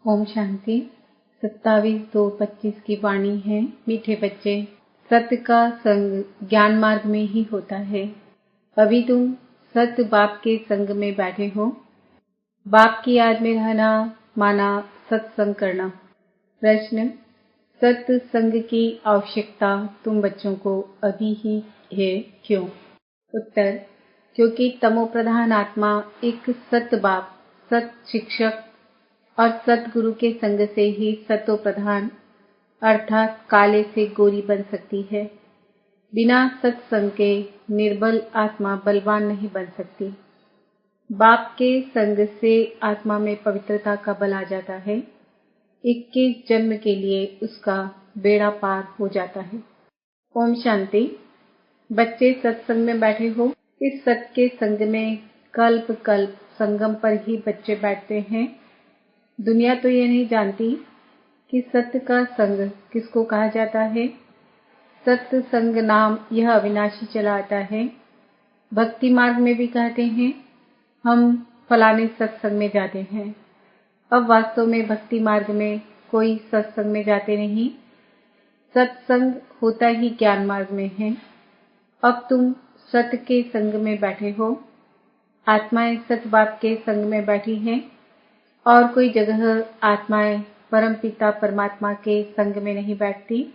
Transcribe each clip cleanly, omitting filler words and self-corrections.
ओम शांति। 27/2/25 की वाणी है। मीठे बच्चे, सत्य का संग ज्ञान मार्ग में ही होता है। अभी तुम सत्य बाप के संग में बैठे हो। बाप की याद में रहना माना सत्संग करना। प्रश्न, सत्य संग की आवश्यकता तुम बच्चों को अभी ही है, क्यों? उत्तर, क्योंकि तमो प्रधान आत्मा एक सत्य बाप, सत्य शिक्षक और सतगुरु के संग से ही सतो प्रधान अर्थात काले से गोरी बन सकती है। बिना सत्संग के निर्बल आत्मा बलवान नहीं बन सकती। बाप के संग से आत्मा में पवित्रता का बल आ जाता है। 21 जन्म के लिए उसका बेड़ा पार हो जाता है। ओम शांति। बच्चे सत्संग में बैठे हो। इस सत्य के संग में कल्प कल्प संगम पर ही बच्चे बैठते हैं। दुनिया तो ये नहीं जानती कि सत्य का संग किसको कहा जाता है। सत्य संग नाम यह अविनाशी चला आता है। भक्ति मार्ग में भी कहते हैं हम फलाने सत्संग में जाते हैं। अब वास्तव में भक्ति मार्ग में कोई सत्संग में जाते नहीं। सत्संग होता ही ज्ञान मार्ग में है। अब तुम सत्य के संग में बैठे हो। आत्माएं सत्य बाप के संग में बैठी हैं और कोई जगह आत्माएं परम पिता परमात्मा के संग में नहीं बैठती।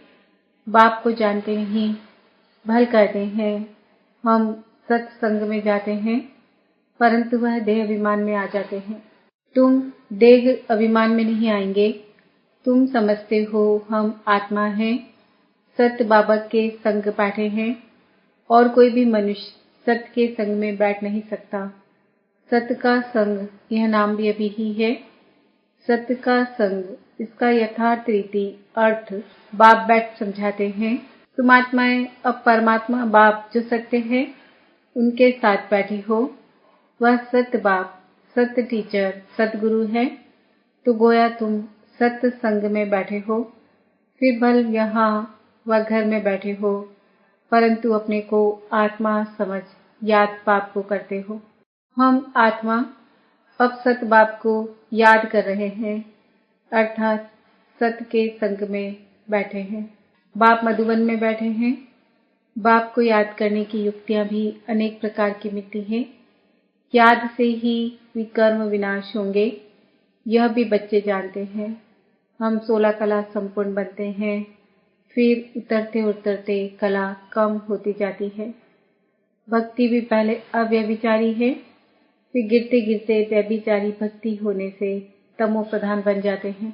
बाप को जानते नहीं, भल कहते हैं हम सत्संग में जाते हैं, परंतु वह देह अभिमान में आ जाते हैं। तुम देह अभिमान में नहीं आएंगे। तुम समझते हो हम आत्मा हैं, सत्य बाबा के संग बैठे हैं और कोई भी मनुष्य सत्य के संग में बैठ नहीं सकता। सत्य का संग यह नाम भी अभी ही है। सत्य का संग, इसका यथार्थ रीति अर्थ बाप बैठ समझाते हैं। तुम आत्माएं अब परमात्मा बाप जो सत्य है उनके साथ बैठे हो। वह सत्य बाप, सत्य टीचर, सतगुरु है। तो गोया तुम सत्य संग में बैठे हो। फिर भल यहाँ व घर में बैठे हो, परंतु अपने को आत्मा समझ याद बाप को करते हो। हम आत्मा अब सत्य बाप को याद कर रहे हैं, अर्थात सत्य के संग में बैठे हैं। बाप मधुबन में बैठे हैं। बाप को याद करने की युक्तियां भी अनेक प्रकार की मिलती हैं। याद से ही विकर्म विनाश होंगे, यह भी बच्चे जानते हैं। हम 16 कला संपूर्ण बनते हैं, फिर उतरते उतरते कला कम होती जाती है। भक्ति भी पहले अव्यभिचारी है, फिर गिरते गिरते व्यभिचारी भक्ति होने से तमो प्रधान बन जाते हैं।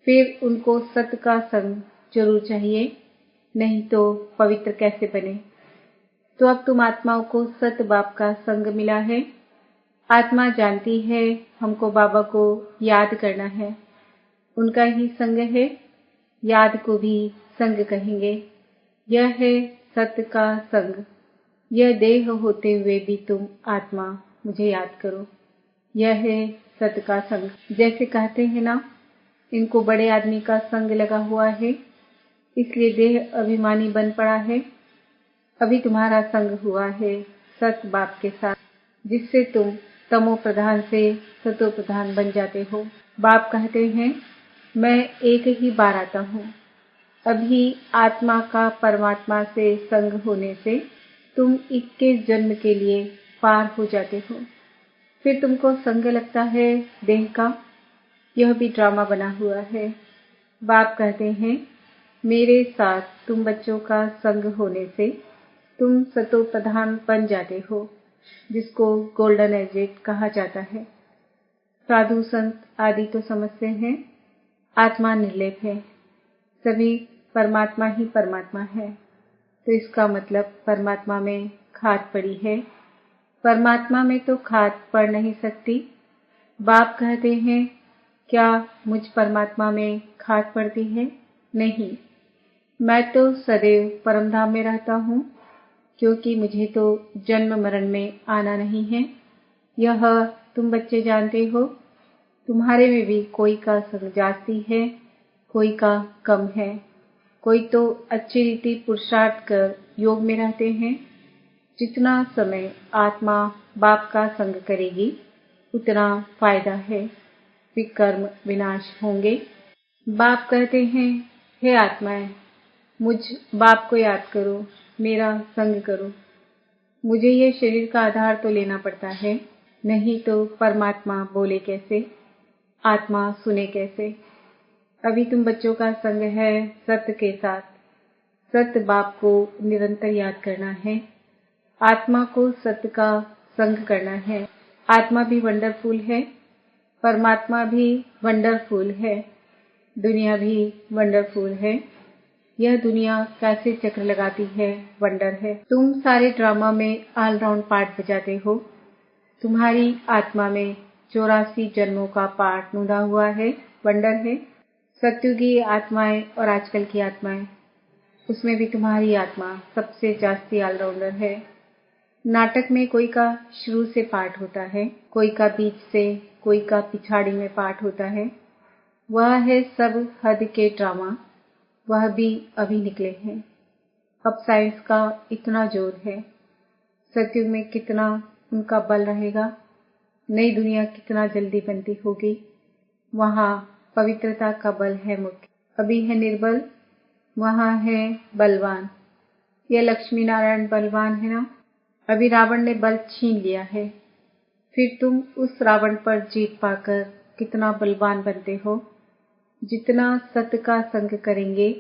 फिर उनको सत्य का संग जरूर चाहिए, नहीं तो पवित्र कैसे बने। तो अब तुम आत्माओं को सत्य बाप का संग मिला है। आत्मा जानती है हमको बाबा को याद करना है, उनका ही संग है। याद को भी संग कहेंगे। यह है सत्य का संग। यह देह होते हुए भी तुम आत्मा मुझे याद करो। यह है सत्य का संग। जैसे कहते हैं ना, इनको बड़े आदमी का संग लगा हुआ है, इसलिए देह अभिमानी बन पड़ा है। अभी तुम्हारा संग हुआ है सत्य बाप के साथ, जिससे तुम तमो प्रधान से सतो प्रधान बन जाते हो। बाप कहते हैं मैं एक ही बार आता हूँ। अभी आत्मा का परमात्मा से संग होने से तुम 21 जन्म के लिए पार हो जाते हो। फिर तुमको संग लगता है देह का, यह भी ड्रामा बना हुआ है। बाप कहते हैं मेरे साथ तुम बच्चों का संग होने से तुम सतो प्रधान बन जाते हो, जिसको गोल्डन एजेट कहा जाता है। साधु संत आदि तो समझते हैं आत्मा निर्लेप है, सभी परमात्मा ही परमात्मा है। तो इसका मतलब परमात्मा में खाद पड़ी है। परमात्मा में तो खाद पड़ नहीं सकती। बाप कहते हैं क्या मुझ परमात्मा में खाद पड़ती है? नहीं, मैं तो सदैव परमधाम में रहता हूँ, क्योंकि मुझे तो जन्म मरण में आना नहीं है। यह तुम बच्चे जानते हो। तुम्हारे में भी कोई का संग जास्ती है, कोई का कम है। कोई तो अच्छी रीति पुरुषार्थ कर योग में रहते हैं। जितना समय आत्मा बाप का संग करेगी उतना फायदा है। विकर्म विनाश होंगे। बाप कहते हैं, हे आत्माएं, मुझ बाप को याद करो, मेरा संग करो। मुझे ये शरीर का आधार तो लेना पड़ता है, नहीं तो परमात्मा बोले कैसे, आत्मा सुने कैसे। अभी तुम बच्चों का संग है सत्य के साथ। सत्य बाप को निरंतर याद करना है, आत्मा को सत्य का संग करना है। आत्मा भी वंडरफुल है, परमात्मा भी वंडरफुल है, दुनिया भी वंडरफुल है। यह दुनिया कैसे चक्र लगाती है, वंडर है। तुम सारे ड्रामा में ऑलराउंड पार्ट बजाते हो। तुम्हारी आत्मा में 84 जन्मों का पार्ट नूंदा हुआ है, वंडर है। सत्युगी आत्माएं और आजकल की आत्माएं, उसमें भी तुम्हारी आत्मा सबसे जास्ती ऑलराउंडर है। नाटक में कोई का शुरू से पार्ट होता है, कोई का बीच से, कोई का पिछाड़ी में पार्ट होता है। वह है सब हद के ड्रामा, वह भी अभी निकले हैं। अब साइंस का इतना जोर है, सतयुग में कितना उनका बल रहेगा, नई दुनिया कितना जल्दी बनती होगी। वहाँ पवित्रता का बल है मुख्य। अभी है निर्बल, वहाँ है बलवान। यह लक्ष्मी नारायण बलवान है ना। अभी रावण ने बल छीन लिया है, फिर तुम उस रावण पर जीत पाकर कितना बलवान बनते हो। जितना सत्य का संग करेंगे,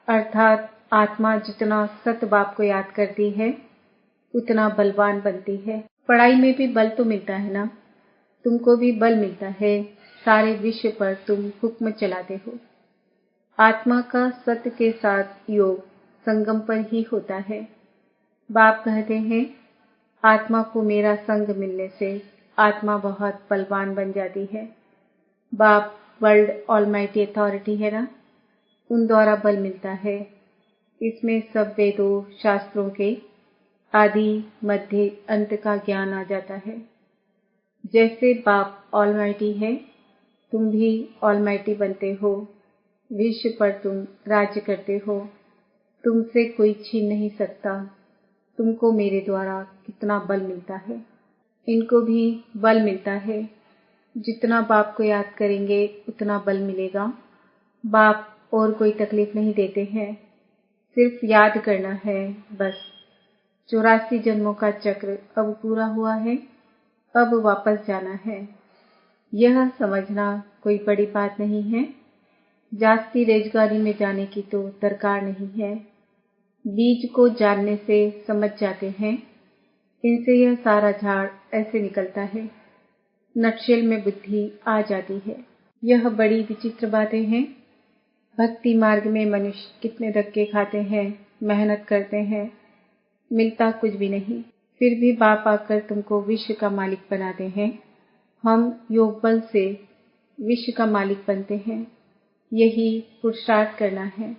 अर्थात आत्मा जितना सत्य बाप को याद करती है, उतना बलवान बनती है। पढ़ाई में भी बल तो मिलता है ना, तुमको भी बल मिलता है। सारे विश्व पर तुम हुक्म चलाते हो। आत्मा का सत्य के साथ योग संगम पर ही होता है। बाप कहते हैं, आत्मा को मेरा संग मिलने से आत्मा बहुत बलवान बन जाती है। बाप वर्ल्ड ऑलमाइटी अथॉरिटी है ना, उन द्वारा बल मिलता है। इसमें सब वेदों शास्त्रों के आदि मध्य अंत का ज्ञान आ जाता है। जैसे बाप ऑलमाइटी है, तुम भी ऑलमाइटी बनते हो। विश्व पर तुम राज्य करते हो, तुमसे कोई छीन नहीं सकता। तुमको मेरे द्वारा कितना बल मिलता है, इनको भी बल मिलता है। जितना बाप को याद करेंगे उतना बल मिलेगा। बाप और कोई तकलीफ नहीं देते हैं, सिर्फ याद करना है बस। 84 जन्मों का चक्र अब पूरा हुआ है, अब वापस जाना है। यह समझना कोई बड़ी बात नहीं है। जास्ती रेजगारी में जाने की तो दरकार नहीं है। बीज को जानने से समझ जाते हैं, इनसे यह सारा झाड़ ऐसे निकलता है। नटशेल में बुद्धि आ जाती है। यह बड़ी विचित्र बातें हैं। भक्ति मार्ग में मनुष्य कितने धक्के खाते हैं, मेहनत करते हैं, मिलता कुछ भी नहीं। फिर भी बाप आकर तुमको विश्व का मालिक बनाते हैं। हम योग बल से विश्व का मालिक बनते हैं। यही पुरुषार्थ करना है।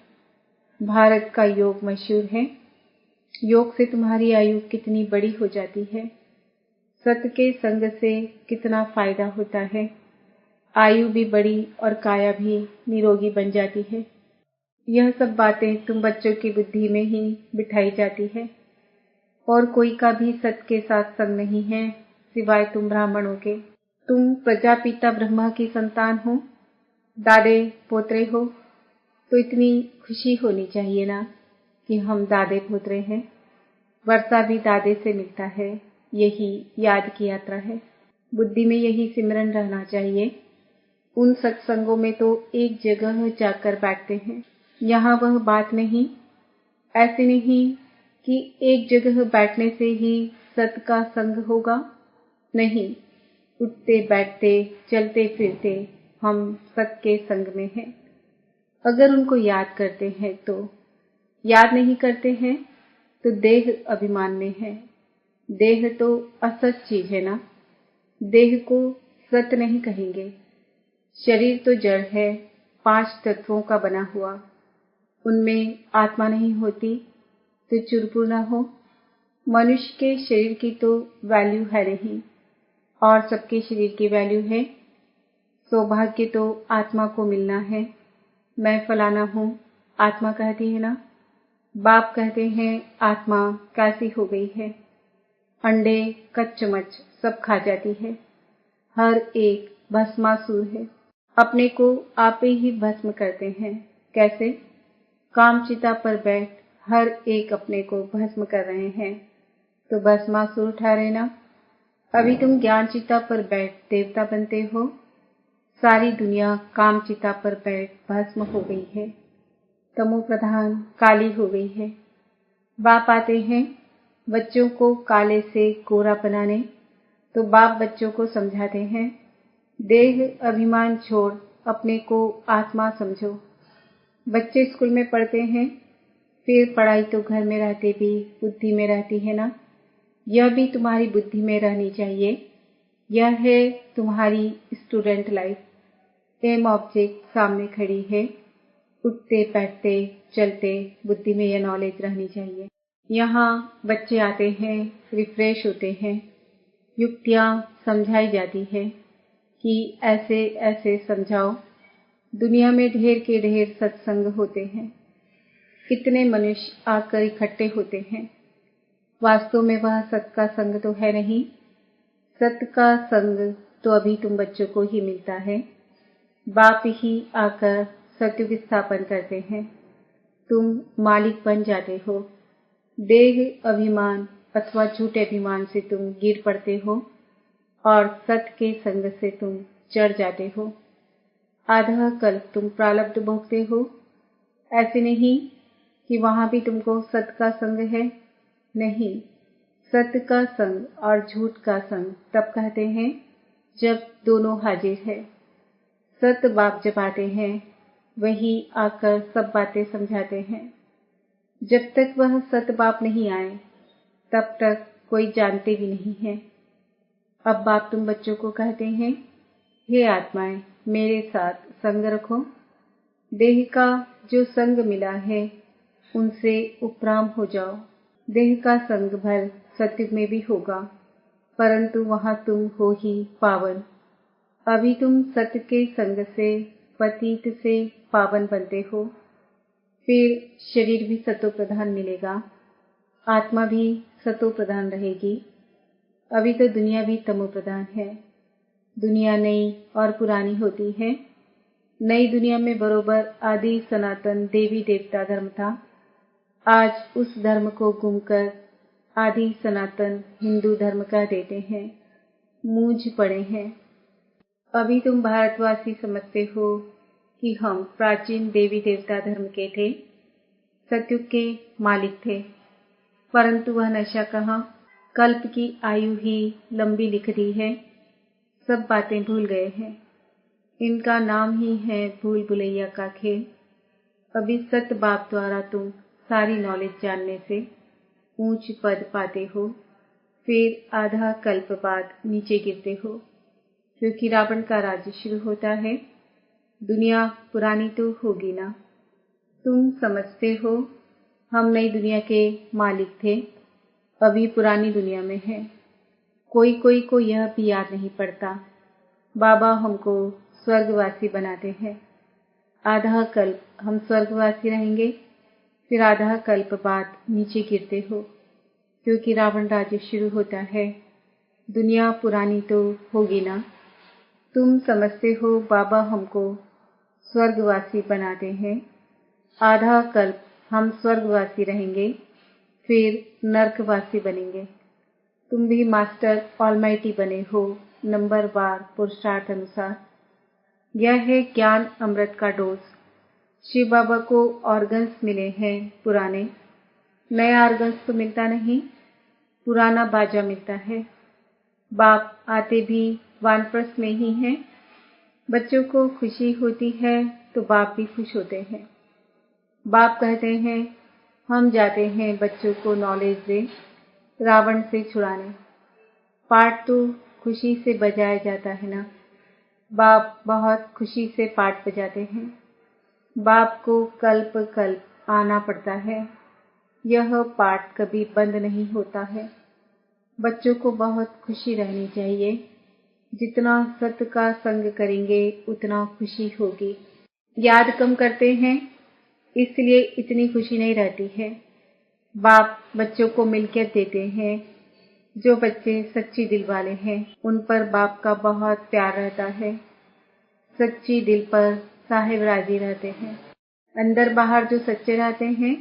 भारत का योग मशहूर है। योग से तुम्हारी आयु कितनी बड़ी हो जाती है। सत्य के संग से कितना फायदा होता है। आयु भी बड़ी और काया भी निरोगी बन जाती है। यह सब बातें तुम बच्चों की बुद्धि में ही बिठाई जाती है। और कोई का भी सत्य के साथ संग नहीं है सिवाय तुम ब्राह्मणों के। तुम प्रजापिता ब्रह्मा की संतान हो, दादे पोतरे हो, तो इतनी खुशी होनी चाहिए ना कि हम दादे पोतरे हैं। वर्षा भी दादे से मिलता है। यही याद की यात्रा है। बुद्धि में यही सिमरन रहना चाहिए। उन सत्संगों में तो एक जगह जाकर बैठते हैं, यहाँ वह बात नहीं। ऐसे नहीं कि एक जगह बैठने से ही सत्य का संग होगा। नहीं, उठते बैठते चलते फिरते हम सत्य के संग में हैं। अगर उनको याद करते हैं तो, याद नहीं करते हैं तो देह अभिमान में है। देह तो असत चीज है ना, देह को सत्य नहीं कहेंगे। शरीर तो जड़ है, 5 तत्वों का बना हुआ। उनमें आत्मा नहीं होती तो चुरपुर न हो। मनुष्य के शरीर की तो वैल्यू है नहीं, और सबके शरीर की वैल्यू है। सौभाग्य तो आत्मा को मिलना है। मैं फलाना हूँ, आत्मा कहती है ना। बाप कहते हैं, आत्मा कैसी हो गई है, अंडे कच्चमच सब खा जाती है, हर एक भस्मासुर है। अपने को आप ही भस्म करते हैं। कैसे? कामचिता पर बैठ हर एक अपने को भस्म कर रहे हैं, तो भस्मासुर ठहरे ना। अभी तुम ज्ञान चिता पर बैठ देवता बनते हो। सारी दुनिया काम चिता पर बैठ भस्म हो गई है, तमो प्रधान काली हो गई है। बाप आते हैं बच्चों को काले से गोरा बनाने, तो बाप बच्चों को समझाते हैं, देह अभिमान छोड़ अपने को आत्मा समझो। बच्चे स्कूल में पढ़ते हैं, फिर पढ़ाई तो घर में रहते भी बुद्धि में रहती है ना। यह भी तुम्हारी बुद्धि में रहनी चाहिए। यह है तुम्हारी स्टूडेंट लाइफ। एम ऑब्जेक्ट सामने खड़ी है, उठते बैठते चलते बुद्धि में यह नॉलेज रहनी चाहिए। यहाँ बच्चे आते हैं, रिफ्रेश होते हैं, युक्तियाँ समझाई जाती है कि ऐसे ऐसे समझाओ। दुनिया में ढेर के ढेर सत्संग होते हैं, कितने मनुष्य आकर इकट्ठे होते हैं। वास्तव में वह सत का संग तो है नहीं। सत का संग तो अभी तुम बच्चों को ही मिलता है। बाप ही आकर सत्युग स्थापन करते हैं, तुम मालिक बन जाते हो। देह अभिमान अथवा झूठे अभिमान से तुम गिर पड़ते हो और सत के संग से तुम चढ़ जाते हो। आधा कल्प तुम प्रारब्ध भोगते हो। ऐसे नहीं कि वहां भी तुमको सत का संग है, नहीं। सत्य का संग और झूठ का संग तब कहते हैं जब दोनों हाजिर है। सत्य बाप जब आते हैं वही आकर सब बातें समझाते हैं। जब तक वह सत्य बाप नहीं आए तब तक कोई जानते भी नहीं है। अब बाप तुम बच्चों को कहते हैं, हे आत्माएं मेरे साथ संग रखो। देह का जो संग मिला है उनसे उपराम हो जाओ। देह का संग भल सत्युग में भी होगा, परंतु वहां तुम हो ही पावन। अभी तुम सत्य के संग से पतित से पावन बनते हो, फिर शरीर भी सतो प्रधान मिलेगा, आत्मा भी सतो प्रधान रहेगी। अभी तो दुनिया भी तमो प्रधान है। दुनिया नई और पुरानी होती है। नई दुनिया में बरोबर आदि सनातन देवी देवता धर्म था। आज उस धर्म को गुम कर आदि सनातन हिंदू धर्म कह देते हैं, मूझ पड़े हैं। अभी तुम भारतवासी समझते हो कि हम प्राचीन देवी देवता धर्म के थे, सत्युग के मालिक थे, परंतु वह नशा कहाँ। कल्प की आयु ही लंबी लिख दी है, सब बातें भूल गए हैं। इनका नाम ही है भूल भुलैया का खेल। अभी सत्य बाप द्वारा तुम सारी नॉलेज जानने से ऊंच पद पाते हो, फिर आधा कल्प बाद नीचे गिरते हो, क्योंकि रावण का राज्य शुरू होता है। दुनिया पुरानी तो होगी ना। तुम समझते हो हम नई दुनिया के मालिक थे, अभी पुरानी दुनिया में है। कोई कोई को यह भी याद नहीं पड़ता। बाबा हमको स्वर्गवासी बनाते हैं। आधा कल्प हम स्वर्गवासी रहेंगे, फिर आधा कल्प बाद नीचे गिरते हो, क्योंकि रावण राज्य शुरू होता है। दुनिया पुरानी तो होगी ना। तुम समझते हो बाबा हमको स्वर्गवासी बनाते हैं। आधा कल्प हम स्वर्गवासी रहेंगे, फिर नरकवासी बनेंगे। तुम भी मास्टर ऑलमाइटी बने हो, नंबरवार पुरुषार्थ अनुसार। यह है ज्ञान अमृत का डोज। शिव बाबा को ऑर्गन्स मिले हैं पुराने, नया ऑर्गन्स तो मिलता नहीं, पुराना बाजा मिलता है। बाप आते भी वानप्रस्थ में ही हैं। बच्चों को खुशी होती है तो बाप भी खुश होते हैं। बाप कहते हैं हम जाते हैं बच्चों को नॉलेज दे, रावण से छुड़ाने। पाठ तो खुशी से बजाया जाता है ना। बाप बहुत खुशी से पाठ बजाते हैं। बाप को कल्प कल्प आना पड़ता है। यह पाठ कभी बंद नहीं होता है। बच्चों को बहुत खुशी रहनी चाहिए। जितना सत्य का संग करेंगे उतना खुशी होगी। याद कम करते हैं इसलिए इतनी खुशी नहीं रहती है। बाप बच्चों को मिल्कियत देते हैं। जो बच्चे सच्ची दिल वाले हैं उन पर बाप का बहुत प्यार रहता है। सच्ची दिल पर साहिब राजी रहते हैं। अंदर बाहर जो सच्चे रहते हैं,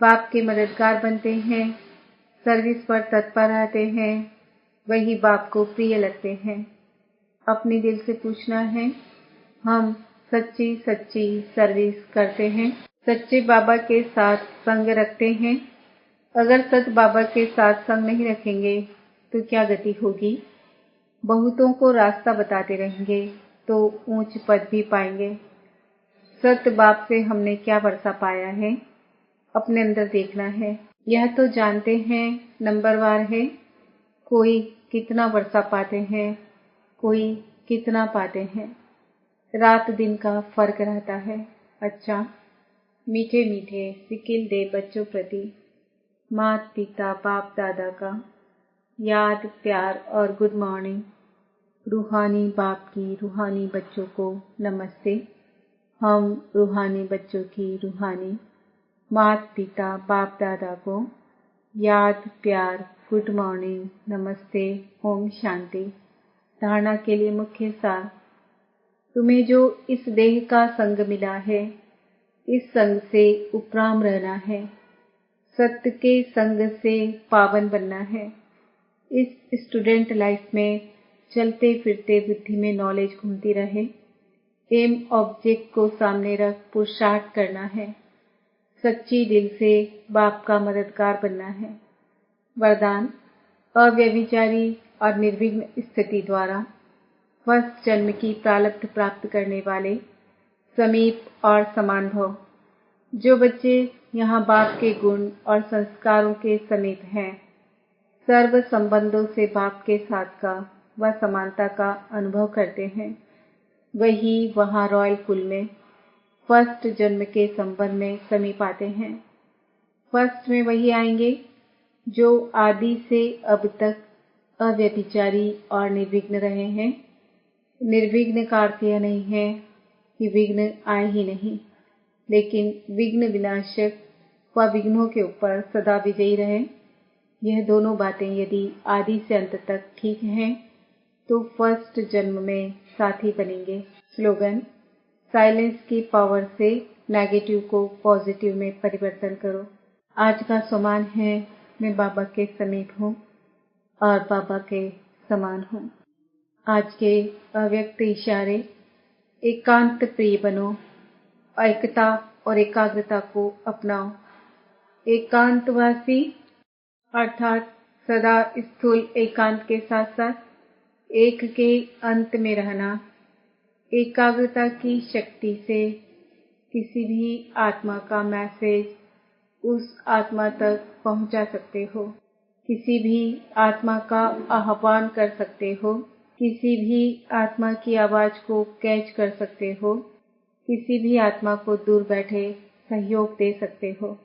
बाप के मददगार बनते हैं, सर्विस पर तत्पर रहते हैं, वही बाप को प्रिय लगते हैं। अपने दिल से पूछना है, हम सच्ची सच्ची सर्विस करते हैं, सच्चे बाबा के साथ संग रखते हैं। अगर सच बाबा के साथ संग नहीं रखेंगे तो क्या गति होगी? बहुतों को रास्ता बताते रहेंगे तो ऊंच पद भी पाएंगे। सत्य बाप से हमने क्या वर्षा पाया है, अपने अंदर देखना है। यह तो जानते हैं नंबरवार है, कोई कितना वर्षा पाते हैं, कोई कितना पाते हैं। रात दिन का फर्क रहता है। अच्छा, मीठे मीठे सिकिल दे बच्चों प्रति माता पिता बाप दादा का याद प्यार और गुड मॉर्निंग। रूहानी बाप की रूहानी बच्चों को नमस्ते। हम रूहानी बच्चों की रूहानी माता पिता बाप दादा को याद प्यार गुड मॉर्निंग नमस्ते ओम शांति। धारणा के लिए मुख्य सार। तुम्हें जो इस देह का संग मिला है, इस संग से उपराम रहना है, सत्य के संग से पावन बनना है। इस स्टूडेंट लाइफ में चलते फिरते बुद्धि में नॉलेज घूमती रहे। एम ऑब्जेक्ट को सामने रख पुरुषार्थ करना है। सच्ची दिल से बाप का मददगार बनना है। वरदान, अव्यभिचारी और निर्विघ्न स्थिति द्वारा फर्स्ट जन्म की प्रारब्ध प्राप्त करने वाले समीप और समान भव। जो बच्चे यहाँ बाप के गुण और संस्कारों के समीप हैं, सर्व संबंधों से बाप के साथ का व समानता का अनुभव करते हैं, वही वहाँ रॉयल कुल में फर्स्ट जन्म के संबंध में समीप आते हैं। फर्स्ट में वही आएंगे जो आदि से अब तक अव्यभिचारी और निर्विघ्न रहे हैं। निर्विघ्न का अर्थ यह नहीं है कि विघ्न आए ही नहीं, लेकिन विघ्न विनाशक व विघ्नों के ऊपर सदा विजयी रहे। यह दोनों बातें यदि आदि से अंत तक ठीक हैं तो फर्स्ट जन्म में साथी बनेंगे। स्लोगन, साइलेंस की पावर से नेगेटिव को पॉजिटिव में परिवर्तन करो। आज का सम्मान है, मैं बाबा के समीप हूँ और बाबा के समान हूँ। आज के अव्यक्त इशारे, एकांत प्रिय बनो, एकता और एकाग्रता को अपनाओ। एकांतवासी अर्थात सदा स्थूल एकांत के साथ साथ एक के अंत में रहना। एकाग्रता की शक्ति से किसी भी आत्मा का मैसेज उस आत्मा तक पहुंचा सकते हो, किसी भी आत्मा का आह्वान कर सकते हो, किसी भी आत्मा की आवाज को कैच कर सकते हो, किसी भी आत्मा को दूर बैठे सहयोग दे सकते हो।